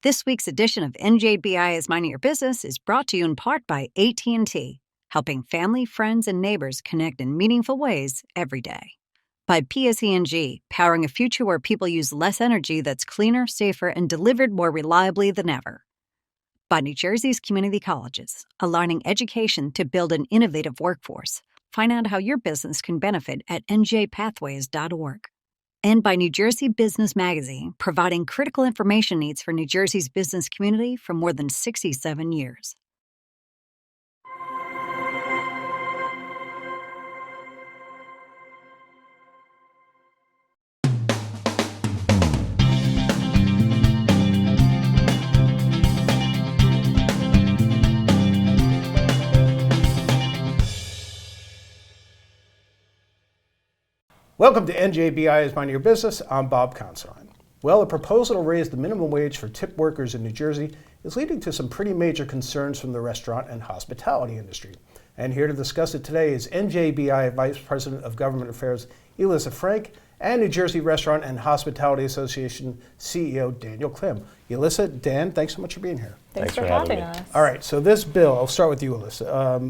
This week's edition of NJBIA's Minding Your Business is brought to you in part by AT&T, helping family, friends, and neighbors connect in meaningful ways every day. By PSE&G, powering a future where people use less energy that's cleaner, safer, and delivered more reliably than ever. By New Jersey's community colleges, aligning education to build an innovative workforce. Find out how your business can benefit at njpathways.org. And by New Jersey Business Magazine, providing critical information needs for New Jersey's business community for more than 67 years. Welcome to NJBIA's Minding Your Business. I'm Bob Considine. Well, a proposal to raise the minimum wage for tip workers in New Jersey is leading to some pretty major concerns from the restaurant and hospitality industry. And here to discuss it today is NJBIA Vice President of Government Affairs, Elissa Frank, and New Jersey Restaurant and Hospitality Association CEO, Daniel Klim. Elissa, Dan, thanks so much for being here. Thanks for having us. All right, so this bill, I'll start with you, Elissa.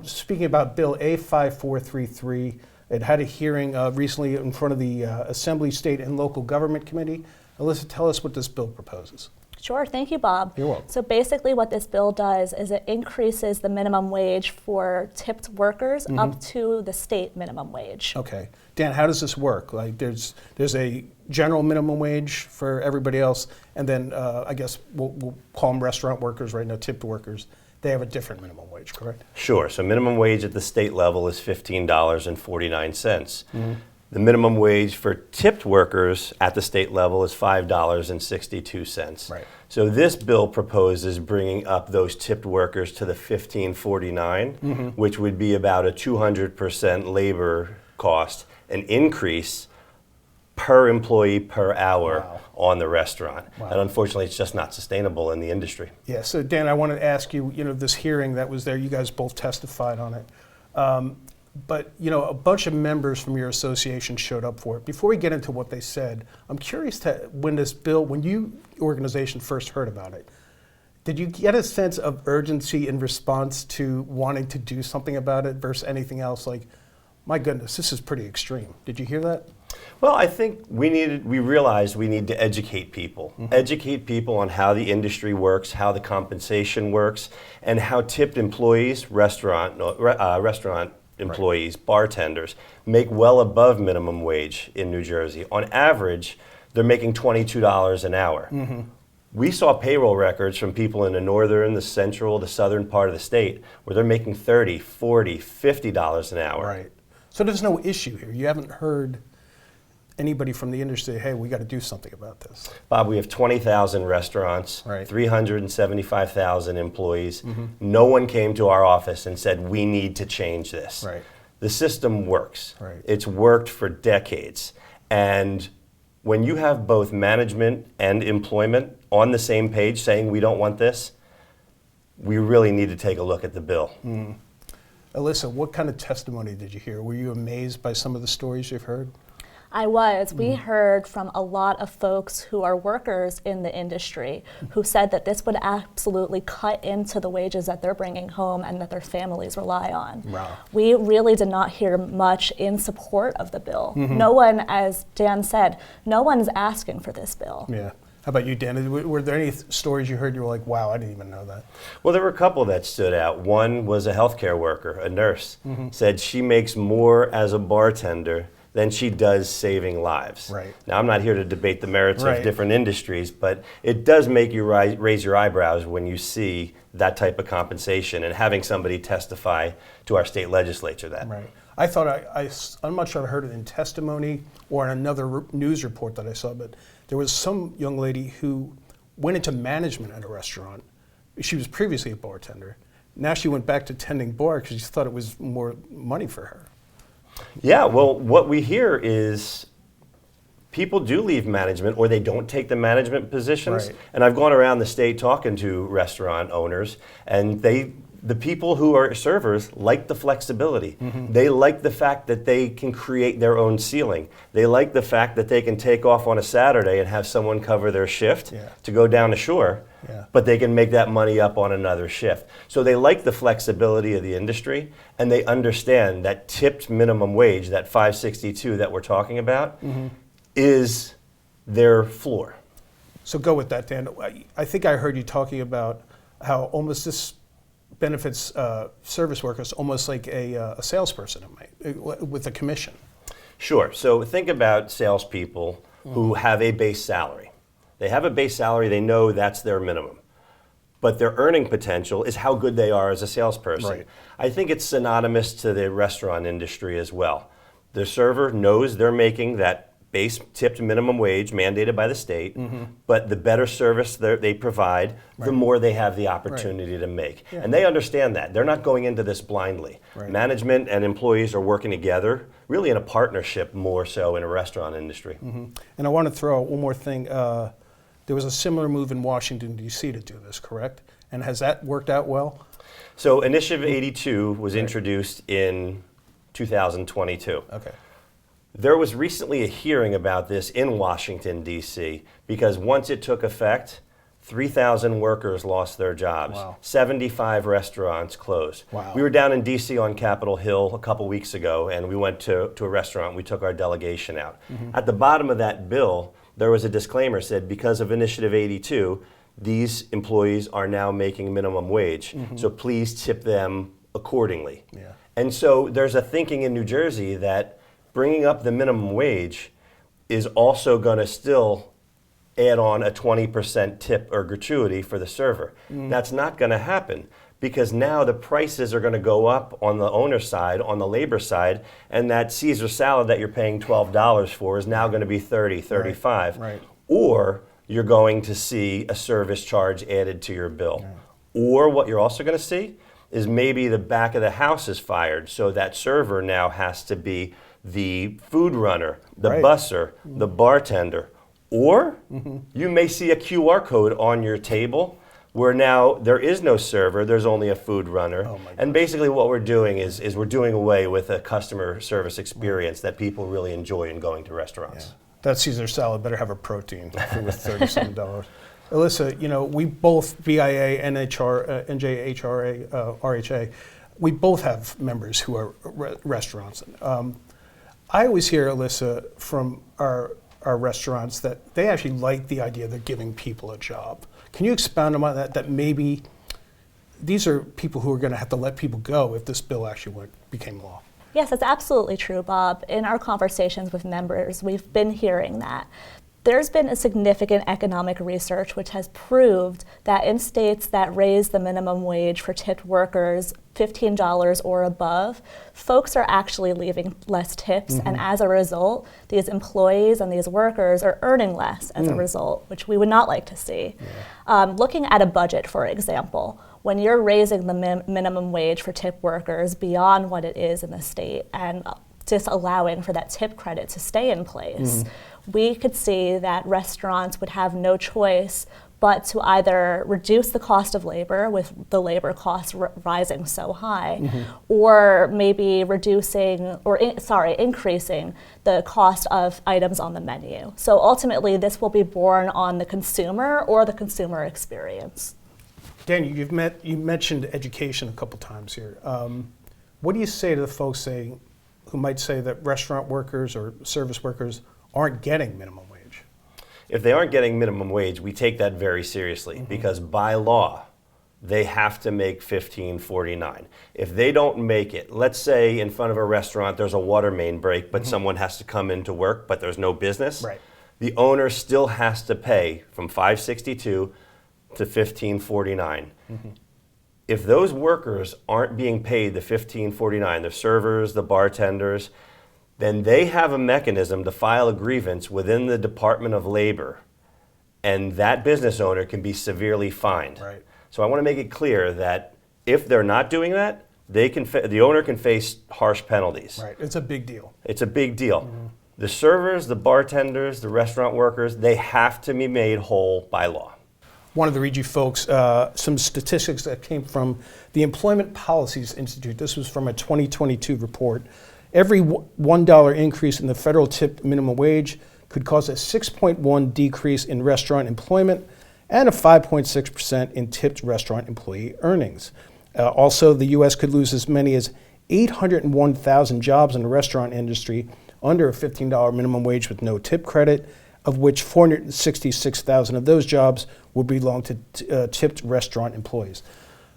Speaking about Bill A5433, it had a hearing recently in front of the Assembly, State, and Local Government Committee. Elissa, tell us what this bill proposes. Sure, thank you, Bob. You're welcome. So basically what this bill does is it increases the minimum wage for tipped workers up to the state minimum wage. Okay. Dan, how does this work? Like there's a general minimum wage for everybody else, and then I guess we'll call them restaurant workers right now, tipped workers. They have a different minimum wage, correct? Sure. So minimum wage at the state level is $15.49. The minimum wage for tipped workers at the state level is $5.62. Right. So this bill proposes bringing up those tipped workers to the $15.49, which would be about a 200% labor cost, an increase per employee per hour on the restaurant. Wow. And unfortunately, it's just not sustainable in the industry. Yeah, so Dan, I wanted to ask you, this hearing that was there, you guys both testified on it. But, a bunch of members from your association showed up for it. Before we get into what they said, I'm curious to, when your organization first heard about it, did you get a sense of urgency in response to wanting to do something about it versus anything else? Like, my goodness, this is pretty extreme. Did you hear that? Well, I think we realized we need to educate people. Educate people on how the industry works, how the compensation works, and how tipped employees, restaurant employees, bartenders, make well above minimum wage in New Jersey. On average, they're making $22 an hour. We saw payroll records from people in the northern, the central, the southern part of the state where they're making $30, $40, $50 an hour. Right. So there's no issue here. You haven't heard anybody from the industry say, hey, we got to do something about this. Bob, we have 20,000 restaurants, right. 375,000 employees. No one came to our office and said, we need to change this. Right. The system works. Right. It's worked for decades. And when you have both management and employment on the same page saying we don't want this, we really need to take a look at the bill. Elissa, what kind of testimony did you hear? Were you amazed by some of the stories you've heard? I was. We heard from a lot of folks who are workers in the industry who said that this would absolutely cut into the wages that they're bringing home and that their families rely on. Wow. We really did not hear much in support of the bill. No one, as Dan said, no one's asking for this bill. Yeah. How about you, Dan? Were there any stories you heard you were like, wow, I didn't even know that? Well, there were a couple that stood out. One was a healthcare worker, a nurse, said she makes more as a bartender than she does saving lives. Right. Now, I'm not here to debate the merits Right. of different industries, but it does make you raise your eyebrows when you see that type of compensation and having somebody testify to our state legislature that. Right. I thought I'm not sure I heard it in testimony or in another news report that I saw, but there was some young lady who went into management at a restaurant. She was previously a bartender. Now she went back to tending bar because she thought it was more money for her. Yeah, well, what we hear is people do leave management or they don't take the management positions. Right. And I've gone around the state talking to restaurant owners, and they The people who are servers like the flexibility. They like the fact that they can create their own ceiling. They like the fact that they can take off on a Saturday and have someone cover their shift to go down the shore, but they can make that money up on another shift. So they like the flexibility of the industry, and they understand that tipped minimum wage, that $5.62 that we're talking about, is their floor. So go with that, Dan. I think I heard you talking about how almost this benefits service workers almost like a salesperson with a commission. Sure. So think about salespeople who have a base salary. They have a base salary, they know that's their minimum. But their earning potential is how good they are as a salesperson. Right. I think it's synonymous to the restaurant industry as well. The server knows they're making that base tipped minimum wage mandated by the state, but the better service they provide, the more they have the opportunity to make. And they understand that. They're not going into this blindly. Management and employees are working together, really in a partnership more so in a restaurant industry. And I want to throw out one more thing. There was a similar move in Washington, D.C. to do this, correct? And has that worked out well? So Initiative 82 was introduced in 2022. Okay. There was recently a hearing about this in Washington, D.C., because once it took effect, 3,000 workers lost their jobs. Wow. 75 restaurants closed. Wow. We were down in D.C. on Capitol Hill a couple weeks ago, and we went to a restaurant. We took our delegation out. At the bottom of that bill, there was a disclaimer said, because of Initiative 82, these employees are now making minimum wage, so please tip them accordingly. And so there's a thinking in New Jersey that bringing up the minimum wage is also going to still add on a 20% tip or gratuity for the server. That's not going to happen because now the prices are going to go up on the owner's side, on the labor side, and that Caesar salad that you're paying $12 for is now going to be $30, $35. Right. Or you're going to see a service charge added to your bill. Or what you're also going to see is maybe the back of the house is fired, so that server now has to be the food runner, the busser, the bartender, or you may see a QR code on your table where now there is no server, there's only a food runner. And basically what we're doing is we're doing away with a customer service experience that people really enjoy in going to restaurants. That Caesar salad better have a protein with $37. Elissa, you know, we both, BIA, NJBIA, RHA, we both have members who are restaurants. I always hear, Elissa, from our restaurants that they actually like the idea they're giving people a job. Can you expound on that, that maybe these are people who are going to have to let people go if this bill actually became law? Yes, that's absolutely true, Bob. In our conversations with members, we've been hearing that. There's been a significant economic research which has proved that in states that raise the minimum wage for tipped workers $15 or above, folks are actually leaving less tips, and as a result, these employees and these workers are earning less as a result, which we would not like to see. Looking at a budget, for example, when you're raising the minimum wage for tip workers beyond what it is in the state and just allowing for that tip credit to stay in place, we could see that restaurants would have no choice but to either reduce the cost of labor with the labor costs rising so high, or maybe increasing the cost of items on the menu. So ultimately, this will be borne on the consumer or the consumer experience. Dan, you mentioned education a couple times here. What do you say to the folks who might say that restaurant workers or service workers aren't getting minimum wage? If they aren't getting minimum wage, we take that very seriously because by law, they have to make $15.49. If they don't make it, let's say in front of a restaurant there's a water main break, but someone has to come into work, but there's no business, the owner still has to pay from $5.62 to $15.49. If those workers aren't being paid the $15.49, the servers, the bartenders, then they have a mechanism to file a grievance within the Department of Labor, and that business owner can be severely fined. So I want to make it clear that if they're not doing that, the owner can face harsh penalties. It's a big deal. It's a big deal. The servers, the bartenders, the restaurant workers, they have to be made whole by law. wanted to read you folks some statistics that came from the Employment Policies Institute. This was from a 2022 report. Every $1 increase in the federal tipped minimum wage could cause a 6.1 decrease in restaurant employment and a 5.6% in tipped restaurant employee earnings. Also, the U.S. could lose as many as 801,000 jobs in the restaurant industry under a $15 minimum wage with no tip credit, of which 466,000 of those jobs would belong to tipped restaurant employees.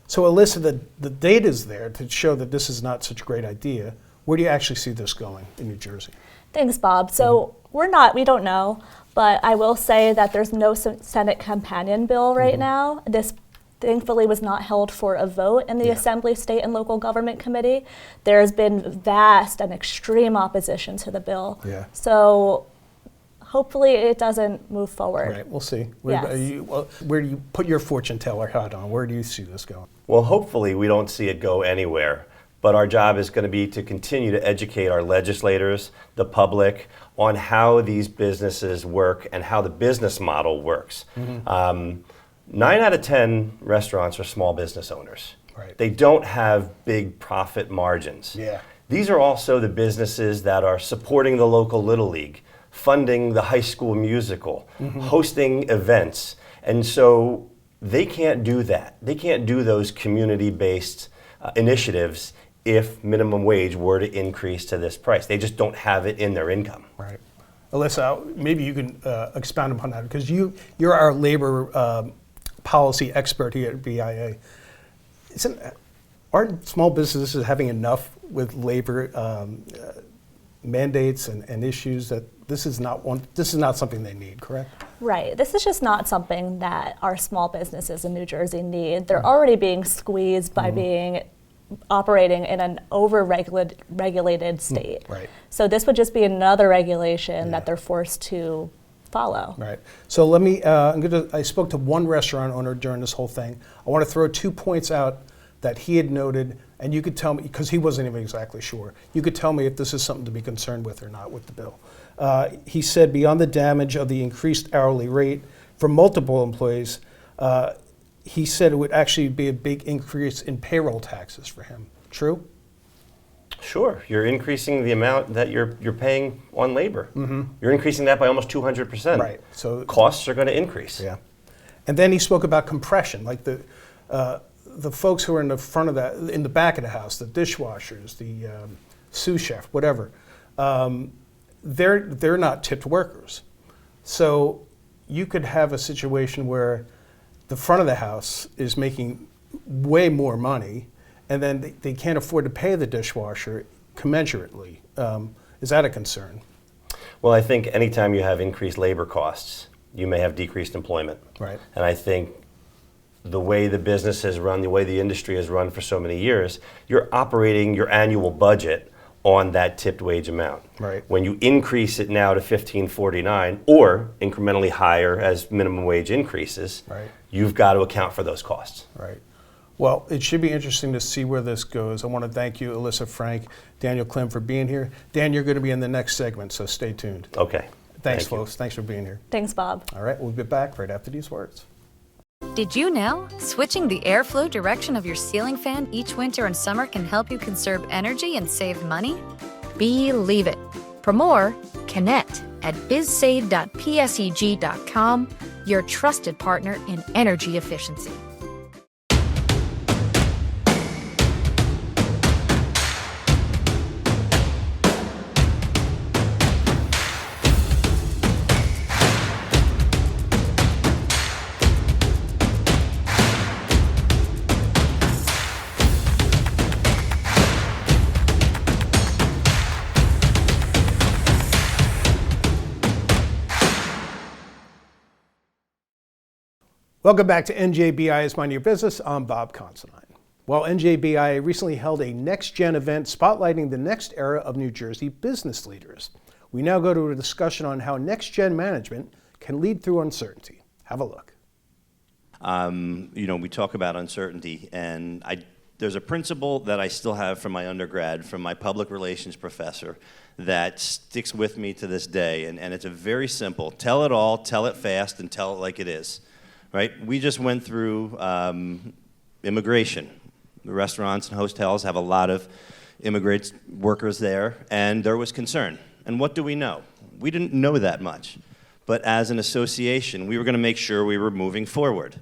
So Elissa, the data's there to show that this is not such a great idea. Where do you actually see this going in New Jersey? Thanks, Bob. So we don't know, but I will say that there's no Senate companion bill right now. This thankfully was not held for a vote in the Assembly, State, and Local Government Committee. There's been vast and extreme opposition to the bill. Yeah. So hopefully it doesn't move forward. Right, we'll see. Yes. Where do you put your fortune teller hat on? Where do you see this going? Well, hopefully we don't see it go anywhere. But our job is going to be to continue to educate our legislators, the public, on how these businesses work and how the business model works. 9 out of 10 restaurants are small business owners. Right. They don't have big profit margins. Yeah. These are also the businesses that are supporting the local Little League, funding the high school musical, hosting events. And so they can't do that. They can't do those community-based initiatives if minimum wage were to increase to this price. They just don't have it in their income. Right. Elissa, maybe you can expound upon that, because you're our labor policy expert here at BIA. Aren't small businesses having enough with labor mandates and issues that this is not something they need, correct? Right. This is just not something that our small businesses in New Jersey need. They're already being squeezed by operating in an over-regulated state. Right. So this would just be another regulation that they're forced to follow. Right. So let me, I spoke to one restaurant owner during this whole thing. I want to throw 2 points out that he had noted, and you could tell me, because he wasn't even exactly sure, you could tell me if this is something to be concerned with or not with the bill. He said beyond the damage of the increased hourly rate for multiple employees, he said it would actually be a big increase in payroll taxes for him. True? Sure, you're increasing the amount that you're paying on labor. You're increasing that by almost 200%. Right. So costs are going to increase. Yeah. And then he spoke about compression, like the folks who are in the front of that, in the back of the house, the dishwashers, the sous chef, whatever. They're not tipped workers. So you could have a situation where the front of the house is making way more money, and then they can't afford to pay the dishwasher commensurately. Is that a concern? Well, I think anytime you have increased labor costs, you may have decreased employment. Right. And I think the way the business has run, the way the industry has run for so many years, you're operating your annual budget on that tipped wage amount. Right. When you increase it now to $15.49 or incrementally higher as minimum wage increases, Right. you've got to account for those costs. Right. Well, it should be interesting to see where this goes. I want to thank you, Elissa, Frank, Daniel, Klim, for being here. Dan, you're going to be in the next segment, so stay tuned. Okay. Thanks, Thank you. folks. Thanks for being here. Thanks, Bob. All right, we'll be back right after these words. Did you know? Switching the airflow direction of your ceiling fan each winter and summer can help you conserve energy and save money? Believe it. For more, connect at bizsave.pseg.com, your trusted partner in energy efficiency. Welcome back to NJBIA's Mind Your Business. I'm Bob Considine. Well, NJBIA recently held a next-gen event spotlighting the next era of New Jersey business leaders. We now go to a discussion on how next-gen management can lead through uncertainty. Have a look. We talk about uncertainty, and there's a principle that I still have from my undergrad, from my public relations professor, that sticks with me to this day, and it's a very simple: tell it all, tell it fast, and tell it like it is. right? We just went through immigration. The restaurants and hotels have a lot of immigrant workers there, and there was concern. And what do we know? We didn't know that much. But as an association, we were going to make sure we were moving forward.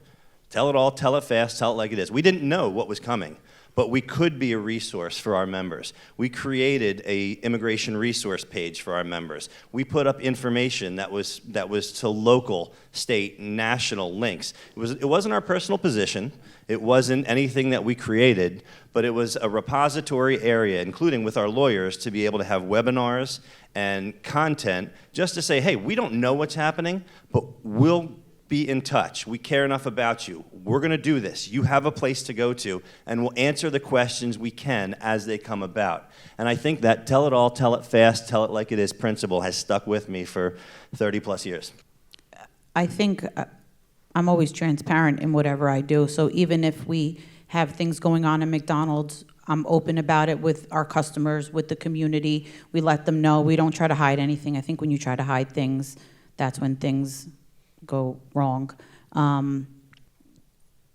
Tell it all, tell it fast, tell it like it is. We didn't know what was coming, but we could be a resource for our members. We created a immigration resource page for our members. We put up information that was to local, state, national links. It wasn't our personal position. It wasn't anything that we created, but it was a repository area, including with our lawyers, to be able to have webinars and content just to say, hey, we don't know what's happening, but we'll be in touch. We care enough about you. We're going to do this. You have a place to go to, and we'll answer the questions we can as they come about. And I think that tell it all, tell it fast, tell it like it is principle has stuck with me for 30 plus years. I think I'm always transparent in whatever I do. So even if we have things going on in McDonald's, I'm open about it with our customers, with the community. We let them know. We don't try to hide anything. I think when you try to hide things, that's when things go wrong.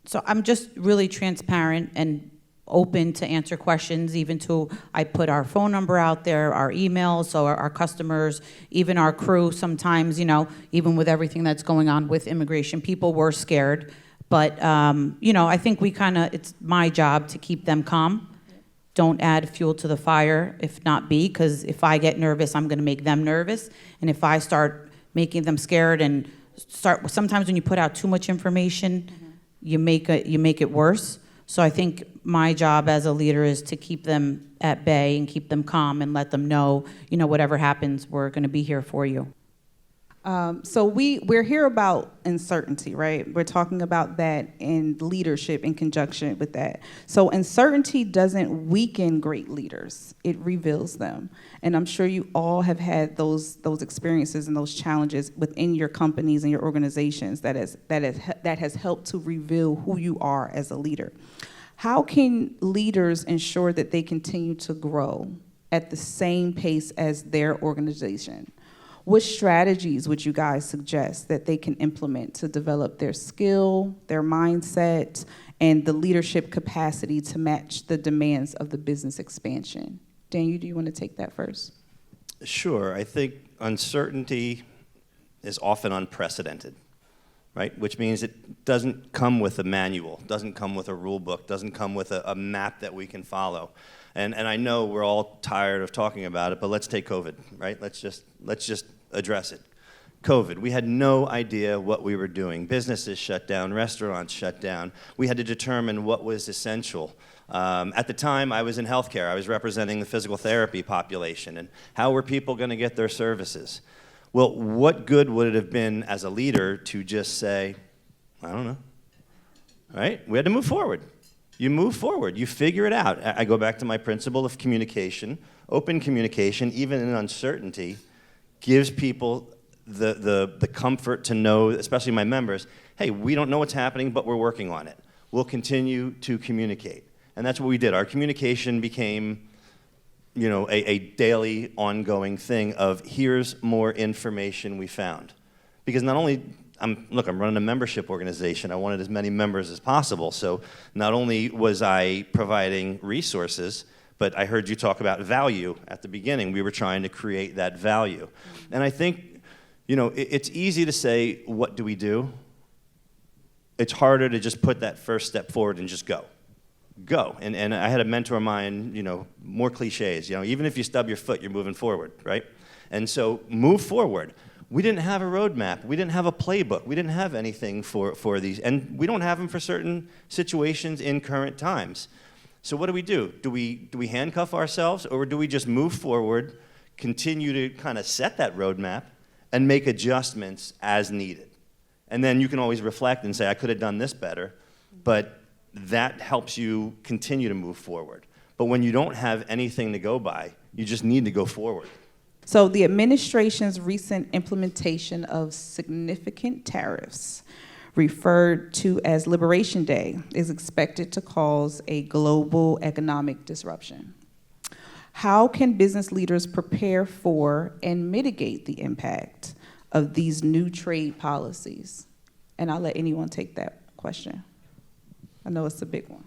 So I'm just really transparent and open to answer questions, even to, I put our phone number out there, our emails, so our customers, even our crew sometimes, you know, even with everything that's going on with immigration, people were scared. But, you know, I think it's my job to keep them calm. Don't add fuel to the fire, if not be, because if I get nervous, I'm going to make them nervous. And if I start making them scared and sometimes when you put out too much information, you make it worse. So I think my job as a leader is to keep them at bay and keep them calm and let them know, you know, whatever happens, we're going to be here for you. So we're here about uncertainty, right? We're talking about that in leadership in conjunction with that. So uncertainty doesn't weaken great leaders. It reveals them. And I'm sure you all have had those experiences and those challenges within your companies and your organizations that has helped to reveal who you are as a leader. How can leaders ensure that they continue to grow at the same pace as their organization? What strategies would you guys suggest that they can implement to develop their skill, their mindset, and the leadership capacity to match the demands of the business expansion? Daniel, do you want to take that first? Sure. I think uncertainty is often unprecedented, right? Which means it doesn't come with a manual, doesn't come with a rule book, doesn't come with a map that we can follow. And I know we're all tired of talking about it, but let's take COVID, right? Let's just address it. COVID, we had no idea what we were doing. Businesses shut down, restaurants shut down. We had to determine what was essential. At the time, I was in healthcare. I was representing the physical therapy population, and how were people going to get their services? Well, what good would it have been as a leader to just say, I don't know, right? We had to move forward. You move forward. You figure it out. I go back to my principle of communication. Open communication, even in uncertainty, gives people the comfort to know, especially my members, hey, we don't know what's happening, but we're working on it. We'll continue to communicate. And that's what we did. Our communication became, you know, a daily ongoing thing of here's more information we found. Because not only, I'm running a membership organization. I wanted as many members as possible. So not only was I providing resources, but I heard you talk about value at the beginning. We were trying to create that value. And I think, you know, it's easy to say, what do we do? It's harder to just put that first step forward and just go. Go. And I had a mentor of mine, you know, more cliches, you know, even if you stub your foot, you're moving forward, right? And so move forward. We didn't have a roadmap. We didn't have a playbook. We didn't have anything for these. And we don't have them for certain situations in current times. So what do? Do we handcuff ourselves, or do we just move forward, continue to kind of set that roadmap, and make adjustments as needed? And then you can always reflect and say, I could have done this better, but that helps you continue to move forward. But when you don't have anything to go by, you just need to go forward. So the administration's recent implementation of significant tariffs, referred to as Liberation Day, is expected to cause a global economic disruption. How can business leaders prepare for and mitigate the impact of these new trade policies? And I'll let anyone take that question. I know it's a big one.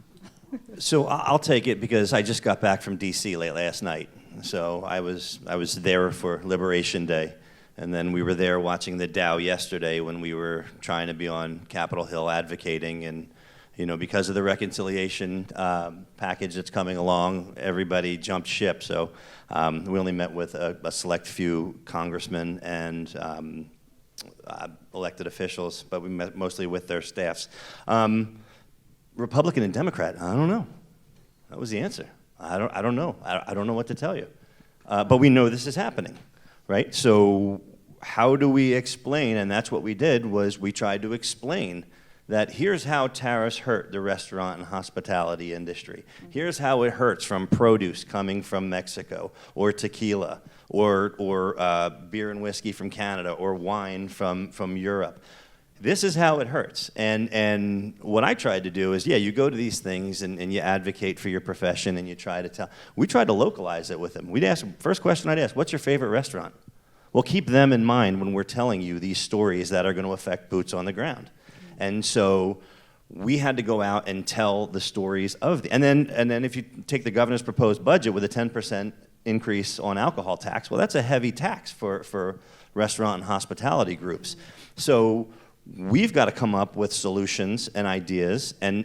So I'll take it because I just got back from D.C. late last night. So I was there for Liberation Day, and then we were there watching the Dow yesterday when we were trying to be on Capitol Hill advocating, and because of the reconciliation package that's coming along, everybody jumped ship. So we only met with a select few congressmen and elected officials, but we met mostly with their staffs. Republican and Democrat, I don't know. That was the answer. I don't know. I don't know what to tell you. But we know this is happening, right? So how do we explain, and that's what we did, was we tried to explain that here's how tariffs hurt the restaurant and hospitality industry. Here's how it hurts from produce coming from Mexico, or tequila, or beer and whiskey from Canada, or wine from Europe. This is how it hurts. And what I tried to do is, you go to these things and you advocate for your profession and you try to tell. We tried to localize it with them. We'd ask, first question I'd ask, what's your favorite restaurant? Well, keep them in mind when we're telling you these stories that are going to affect boots on the ground. And so we had to go out and tell the stories of and then if you take the governor's proposed budget with a 10% increase on alcohol tax, well, that's a heavy tax for restaurant and hospitality groups. So we've got to come up with solutions and ideas and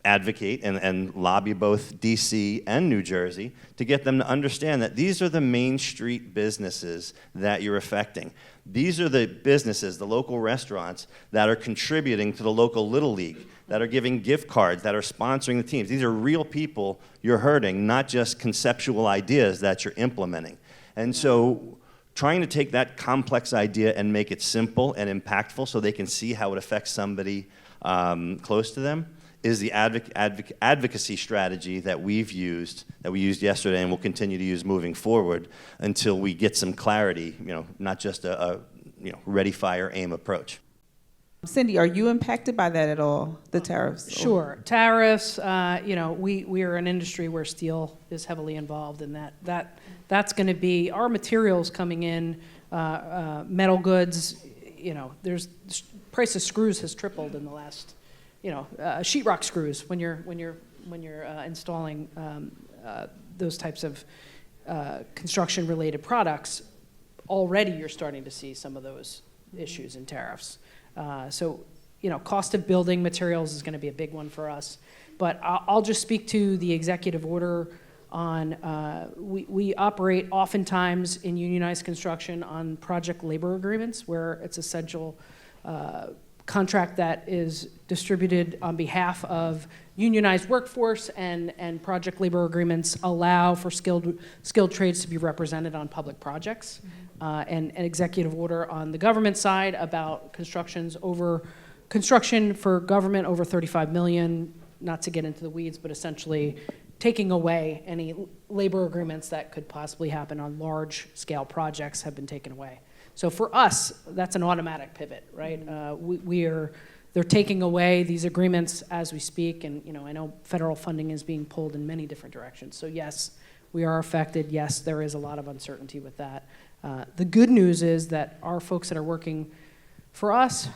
advocate and lobby both DC and New Jersey to get them to understand that these are the main street businesses that you're affecting. These are the businesses, the local restaurants, that are contributing to the local Little League, that are giving gift cards, that are sponsoring the teams. These are real people you're hurting, not just conceptual ideas that you're implementing. And so trying to take that complex idea and make it simple and impactful so they can see how it affects somebody close to them is the advocacy strategy that we used yesterday and will continue to use moving forward until we get some clarity, not just a ready, fire, aim approach. Cyndie, are you impacted by that at all, the tariffs? Sure. Tariffs, we are an industry where steel is heavily involved, and that's going to be our materials coming in, metal goods. There's price of screws has tripled in the last, sheetrock screws when you're installing those types of construction-related products. Already, you're starting to see some of those issues in tariffs. So, cost of building materials is going to be a big one for us. But I'll just speak to the executive order on, we operate oftentimes in unionized construction on project labor agreements where it's essential contract that is distributed on behalf of unionized workforce, and project labor agreements allow for skilled trades to be represented on public projects. And an executive order on the government side about construction for government over 35 million, not to get into the weeds, but essentially taking away any labor agreements that could possibly happen on large scale projects have been taken away. So for us, that's an automatic pivot, right? They're taking away these agreements as we speak, and I know federal funding is being pulled in many different directions. So yes, we are affected. Yes, there is a lot of uncertainty with that. The good news is that our folks that are working for us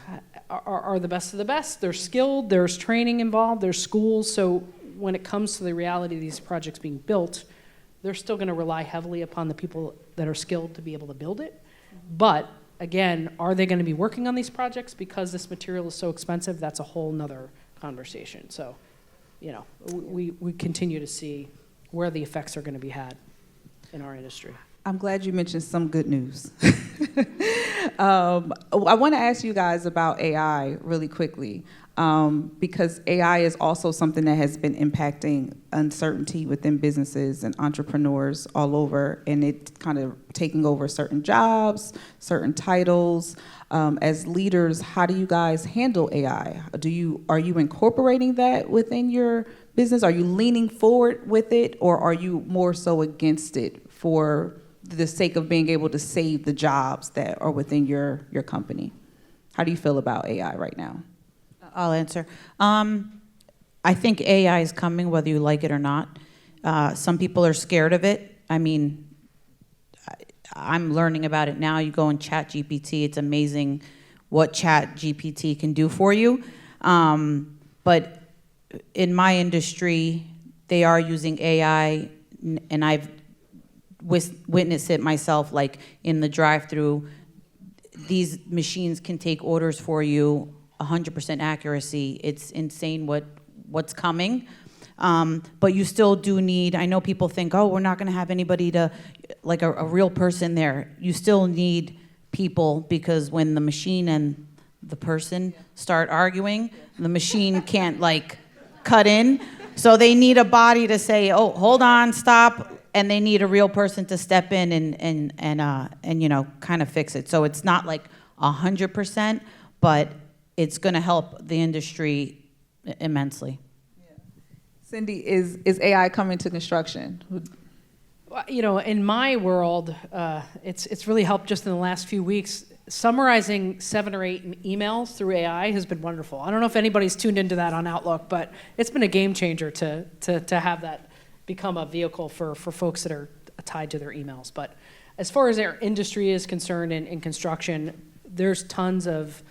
are the best of the best. They're skilled, there's training involved, there's schools. So when it comes to the reality of these projects being built, they're still going to rely heavily upon the people that are skilled to be able to build it. But again, are they going to be working on these projects because this material is so expensive? That's a whole nother conversation. So, we continue to see where the effects are going to be had in our industry. I'm glad you mentioned some good news. I want to ask you guys about AI really quickly, because AI is also something that has been impacting uncertainty within businesses and entrepreneurs all over, and it's kind of taking over certain jobs, certain titles. As leaders, how do you guys handle AI? Are you incorporating that within your business? Are you leaning forward with it, or are you more so against it for the sake of being able to save the jobs that are within your company? How do you feel about AI right now? I'll answer. I think AI is coming whether you like it or not. Some people are scared of it. I mean, I'm learning about it now. You go and chat GPT, it's amazing what Chat GPT can do for you. But in my industry, they are using AI, and I've witnessed it myself, like in the drive-through. These machines can take orders for you, 100% accuracy. It's insane what's coming. But you still do need, I know people think, oh, we're not gonna have anybody like a real person there. You still need people, because when the machine and the person start arguing, the machine can't like cut in. So they need a body to say, oh, hold on, stop. And they need a real person to step in and you know, kind of fix it. So it's not like 100%, but it's going to help the industry immensely. Cyndie, is AI coming to construction? Well, you know, in my world, it's really helped just in the last few weeks. Summarizing 7 or 8 emails through AI has been wonderful. I don't know if anybody's tuned into that on Outlook, but it's been a game changer to have that become a vehicle for folks that are tied to their emails. But as far as our industry is concerned in construction, there's tons of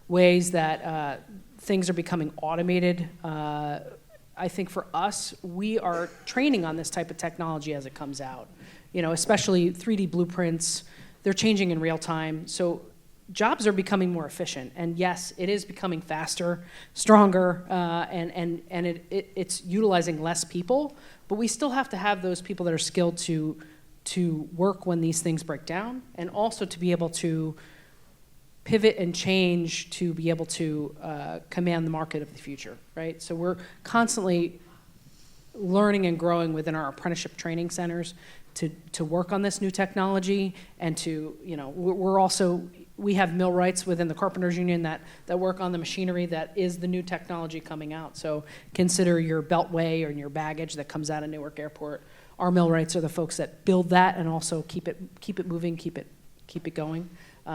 ways that things are becoming automated. I think for us, we are training on this type of technology as it comes out. You know, especially 3D blueprints, they're changing in real time. So jobs are becoming more efficient. And yes, it is becoming faster, stronger, and it's utilizing less people. But we still have to have those people that are skilled to work when these things break down, and also to be able to pivot and change to be able to command the market of the future, right? So we're constantly learning and growing within our apprenticeship training centers to work on this new technology, and to, you know, we have millwrights within the Carpenters Union that work on the machinery that is the new technology coming out. So consider your beltway or your baggage that comes out of Newark Airport. Our millwrights are the folks that build that and also keep it moving, keep it going.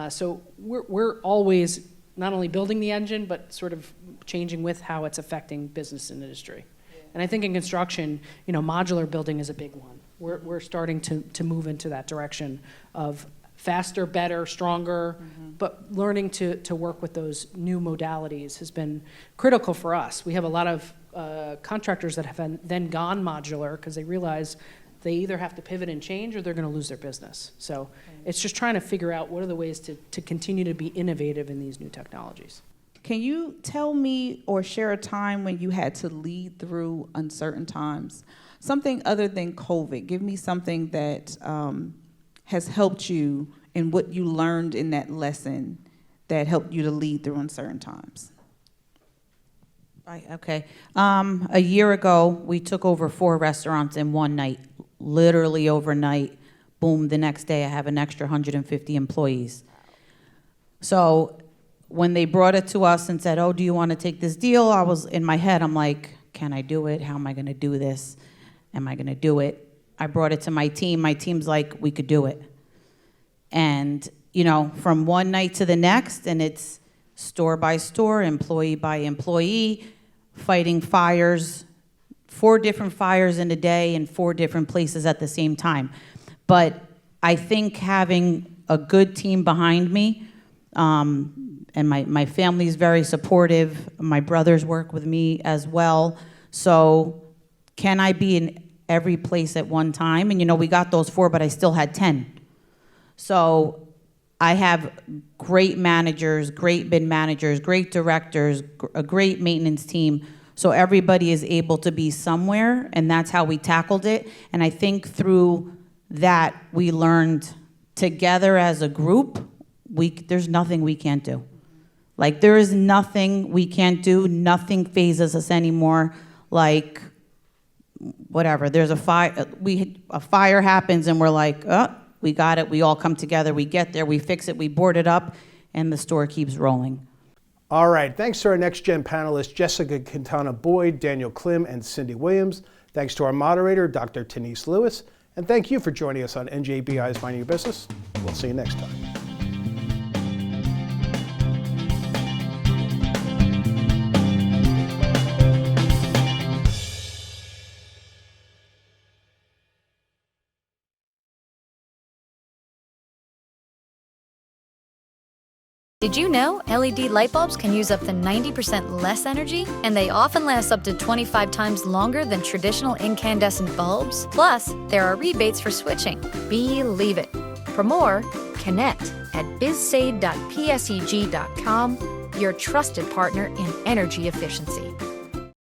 So we're always not only building the engine, but sort of changing with how it's affecting business and industry. And I think in construction, you know, modular building is a big one. We're starting to move into that direction of faster, better, stronger, but learning to work with those new modalities has been critical for us. We have a lot of contractors that have then gone modular because they realize they either have to pivot and change or they're going to lose their business. So it's just trying to figure out what are the ways to continue to be innovative in these new technologies. Can you tell me or share a time when you had to lead through uncertain times? Something other than COVID. Give me something that has helped you and what you learned in that lesson that helped you to lead through uncertain times. Right, okay. A year ago, we took over 4 restaurants in one night, literally overnight. Boom, the next day I have an extra 150 employees. So when they brought it to us and said, oh, do you want to take this deal? I was in my head, I'm like, can I do it? How am I going to do this? Am I going to do it? I brought it to my team. My team's like, we could do it. And, you know, from one night to the next, and it's store by store, employee by employee, fighting fires, 4 different fires in a day in 4 different places at the same time. But I think having a good team behind me, and my family's very supportive. My brothers work with me as well. So can I be in every place at one time? And you know, we got those 4, but I still had 10. So I have great managers, great bid managers, great directors, a great maintenance team. So everybody is able to be somewhere, and that's how we tackled it. And I think through that, we learned together as a group, there's nothing we can't do. Like, there is nothing we can't do. Nothing phases us anymore. Like, whatever. There's a fire happens, and we're like, oh, we got it. We all come together. We get there. We fix it. We board it up, and the store keeps rolling. All right. Thanks to our Next Gen panelists, Jessica Quintana Boyd, Daniel Klim, and Cyndie Williams. Thanks to our moderator, Dr. Taneice Lewis. And thank you for joining us on NJBI's Minding Your Business. We'll see you next time. Did you know LED light bulbs can use up to 90% less energy? And they often last up to 25 times longer than traditional incandescent bulbs? Plus, there are rebates for switching. Believe it. For more, connect at bizsaid.pseg.com, your trusted partner in energy efficiency.